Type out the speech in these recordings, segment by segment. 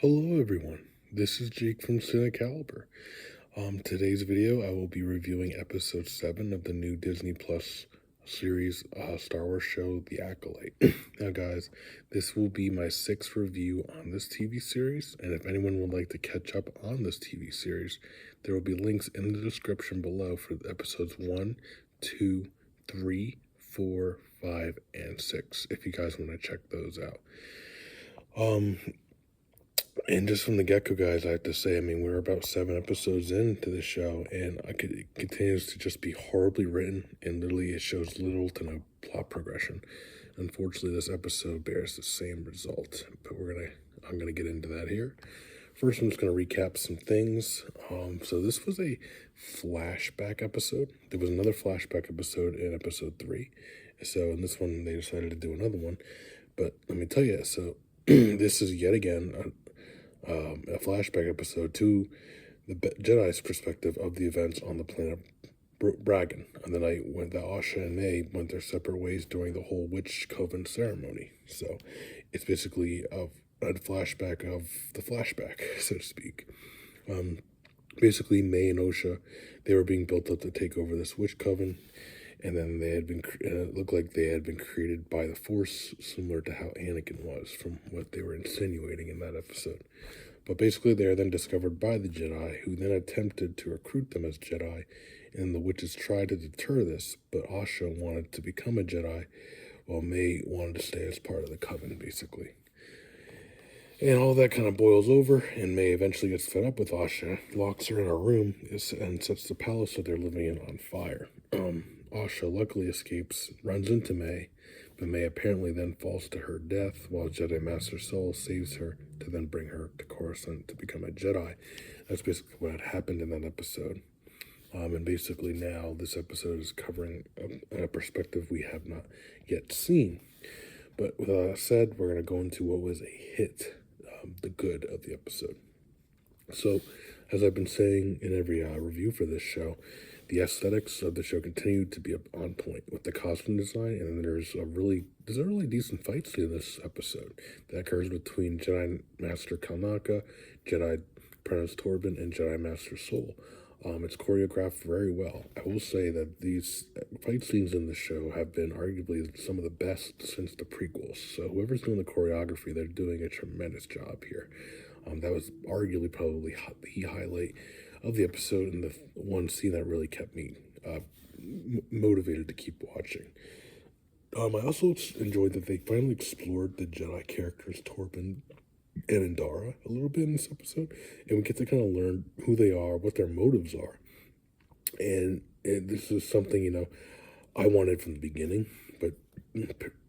Hello everyone, this is Jake from CINECALIBER. Today's video I will be reviewing episode 7 of the new Disney Plus series Star Wars show, The Acolyte. Now guys, this will be my 6th review on this TV series, and if anyone would like to catch up on this TV series, there will be links in the description below for episodes 1, 2, 3, 4, 5, and 6, if you guys want to check those out. And just from the get-go, guys, I have to say, I mean, we're about 7 episodes into the show, and it continues to just be horribly written, and literally it shows little to no plot progression. Unfortunately, this episode bears the same result, but I'm gonna get into that here. First, I'm just gonna recap some things. So this was a flashback episode. There was another flashback episode in episode 3. So in this one, they decided to do another one. But let me tell you, so this is yet again a flashback episode to the Jedi's perspective of the events on the planet Bragan on the night when the Asha and May went their separate ways during the whole witch coven ceremony. So it's basically a flashback of the flashback, so to speak. Basically, May and Osha, they were being built up to take over this witch coven, and then they had been, it looked like they had been created by the Force, similar to how Anakin was, from what they were insinuating in that episode. But basically, they are then discovered by the Jedi, who then attempted to recruit them as Jedi, and the witches tried to deter this, but Asha wanted to become a Jedi, while May wanted to stay as part of the coven, basically. And all that kind of boils over, and May eventually gets fed up with Asha, locks her in a room, and sets the palace that they're living in on fire. Asha luckily escapes, runs into May, but May apparently then falls to her death, while Jedi Master Soul saves her to then bring her to Coruscant to become a Jedi. That's basically what had happened in that episode. And basically now this episode is covering a perspective we have not yet seen. But with that said, we're going to go into what was a hit, the good of the episode. So, as I've been saying in every review for this show, the aesthetics of the show continue to be on point with the costume design, and then there's a really decent fight scene in this episode that occurs between Jedi Master Kalnaka, Jedi Apprentice Torben, and Jedi Master Soul. It's choreographed very well. I will say that these fight scenes in the show have been arguably some of the best since the prequels. So whoever's doing the choreography, they're doing a tremendous job here. That was arguably probably the highlight of the episode, and the one scene that really kept me motivated to keep watching. I also enjoyed that they finally explored the Jedi characters Torben and Indara a little bit in this episode, and we get to kind of learn who they are, what their motives are, and this is something I wanted from the beginning, but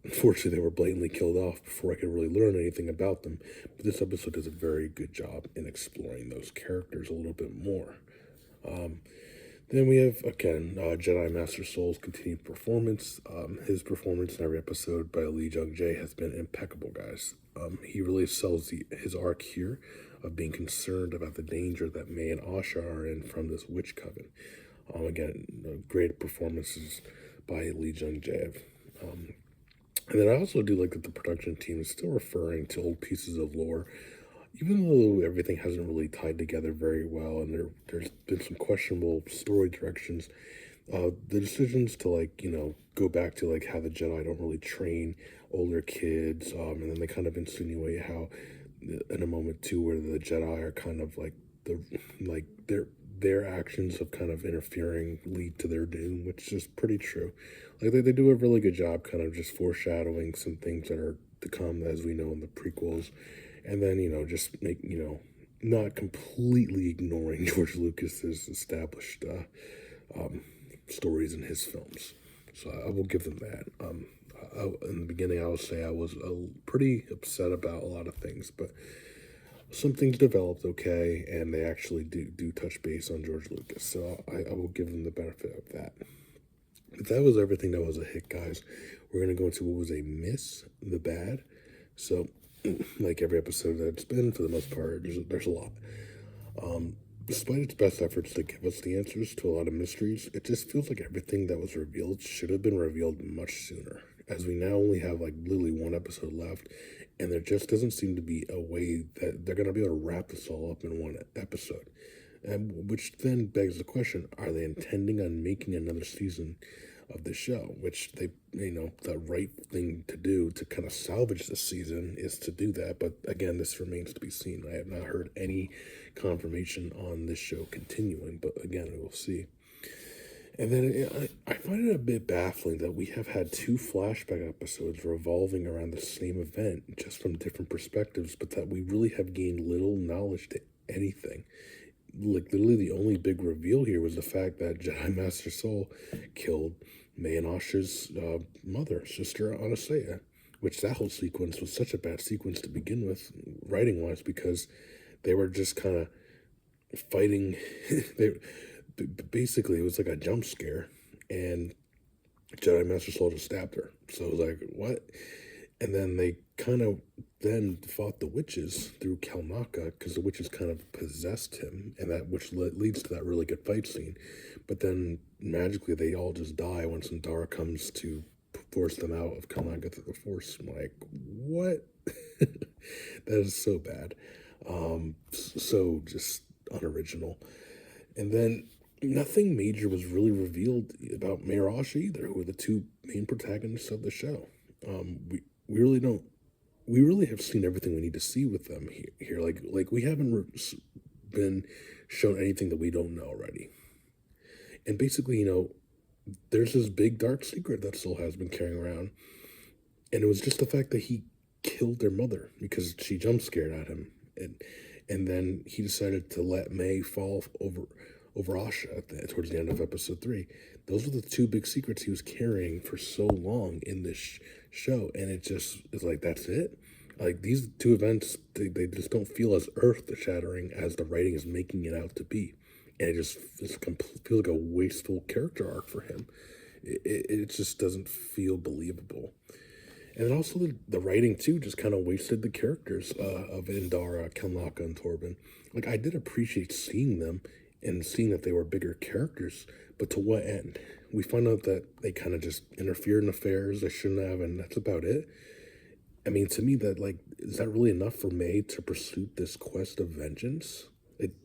unfortunately they were blatantly killed off before I could really learn anything about them. But this episode does a very good job in exploring those characters a little bit more. Then we have, again, Jedi Master Soul's continued performance. His performance in every episode by Lee Jung-jae has been impeccable, guys. He really sells his arc here of being concerned about the danger that May and Asha are in from this witch coven. Again, great performances by Lee Jung-jae. And then I also do like that the production team is still referring to old pieces of lore, even though everything hasn't really tied together very well, and there's been some questionable story directions. The decisions to go back to how the Jedi don't really train older kids, and then they kind of insinuate how in a moment too where the Jedi are kind of their actions of kind of interfering lead to their doom, which is pretty true. They do a really good job kind of just foreshadowing some things that are to come, as we know in the prequels, and then just not completely ignoring George Lucas's established stories in his films. So I will give them that. In the beginning, I will say I was pretty upset about a lot of things, but some things developed okay, and they actually do touch base on George Lucas. So I will give them the benefit of that. But that was everything that was a hit, guys. We're going to go into what was a miss, the bad. So, like every episode that it's been, for the most part, there's a lot. Despite its best efforts to give us the answers to a lot of mysteries, it just feels like everything that was revealed should have been revealed much sooner. as we now only have like literally one episode left, and there just doesn't seem to be a way that they're going to be able to wrap this all up in one episode. And which then begs the question, are they intending on making another season of the show? Which they, the right thing to do to kind of salvage this season is to do that. But again, this remains to be seen. I have not heard any confirmation on this show continuing, but again, we'll see. And then I find it a bit baffling that we have had 2 flashback episodes revolving around the same event, just from different perspectives, but that we really have gained little knowledge to anything. Like, literally the only big reveal here was the fact that Jedi Master Soul killed May and Asha's mother, sister Anastasia, which that whole sequence was such a bad sequence to begin with, writing-wise, because they were just kind of fighting. Basically, it was like a jump scare, and Jedi Master Soul just stabbed her. So it was like, what? And then they kind of then fought the witches through Kalmaka, because the witches kind of possessed him, and that which leads to that really good fight scene. But then magically they all just die when Sandara comes to force them out of Kalmaka through the Force. I'm like, what? That is so bad. So just unoriginal. And then nothing major was really revealed about Mayor Asha either, who are the 2 main protagonists of the show. We really have seen everything we need to see with them here. Like we haven't been shown anything that we don't know already. And basically, there's this big dark secret that Soul has been carrying around, and it was just the fact that he killed their mother because she jump scared at him, and then he decided to let May fall over Asha towards the end of episode 3. Those were the 2 big secrets he was carrying for so long in this show, and it just is like, that's it. Like, these 2 events, they just don't feel as earth-shattering as the writing is making it out to be, and it just feels like a wasteful character arc for him. It just doesn't feel believable. And then also the writing, too, just kind of wasted the characters of Indara, Kalmaka, and Torben. Like, I did appreciate seeing them and seeing that they were bigger characters, but to what end? We find out that they kind of just interfered in affairs they shouldn't have, and that's about it. I mean, to me, that, like, is that really enough for May to pursue this quest of vengeance? It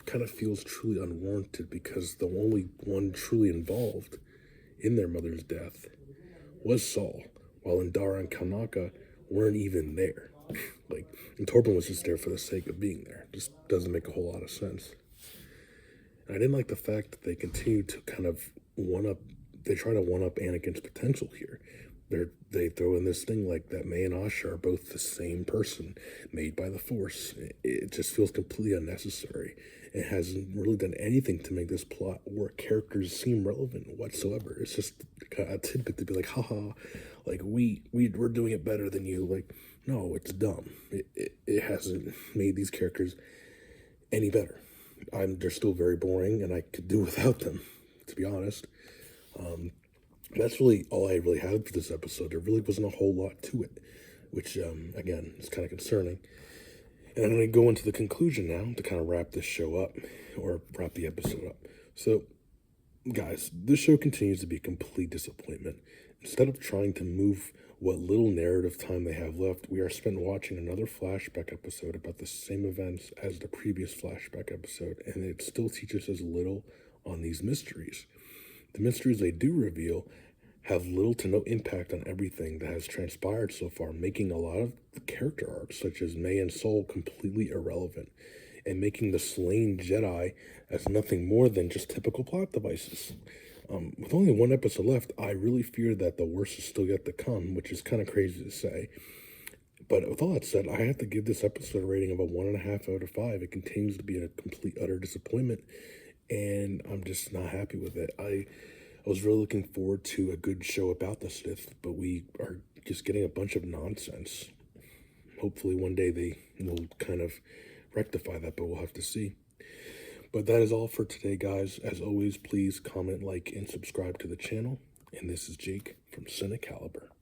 kind of feels truly unwarranted, because the only one truly involved in their mother's death was Saul, while Indara and Kalmaka weren't even there. And Torben was just there for the sake of being there. Just doesn't make a whole lot of sense. And I didn't like the fact that they continue to kind of they try to one-up Anakin's potential here. They throw in this thing like that May and Asha are both the same person, made by the Force. It just feels completely unnecessary. It hasn't really done anything to make this plot or characters seem relevant whatsoever. It's just a tidbit to be like, haha, like we're doing it better than you. Like, no, it's dumb. It hasn't made these characters any better. They're still very boring, and I could do without them, to be honest. That's really all I really had for this episode. There really wasn't a whole lot to it, which, again, is kind of concerning. And I'm going to go into the conclusion now to kind of wrap this show up, or wrap the episode up. So, guys, this show continues to be a complete disappointment. Instead of trying to move what little narrative time they have left, we are spent watching another flashback episode about the same events as the previous flashback episode, and it still teaches us little on these mysteries. The mysteries they do reveal have little to no impact on everything that has transpired so far, making a lot of the character arcs, such as May and Soul, completely irrelevant, and making the slain Jedi as nothing more than just typical plot devices. With only one episode left, I really fear that the worst is still yet to come, which is kind of crazy to say. But with all that said, I have to give this episode a rating of a 1.5 out of 5. It continues to be a complete, utter disappointment, and I'm just not happy with it. I was really looking forward to a good show about the Sith, but we are just getting a bunch of nonsense. Hopefully one day they will kind of rectify that, but we'll have to see. But that is all for today, guys. As always, please comment, like, and subscribe to the channel. And this is Jake from CINECALIBER.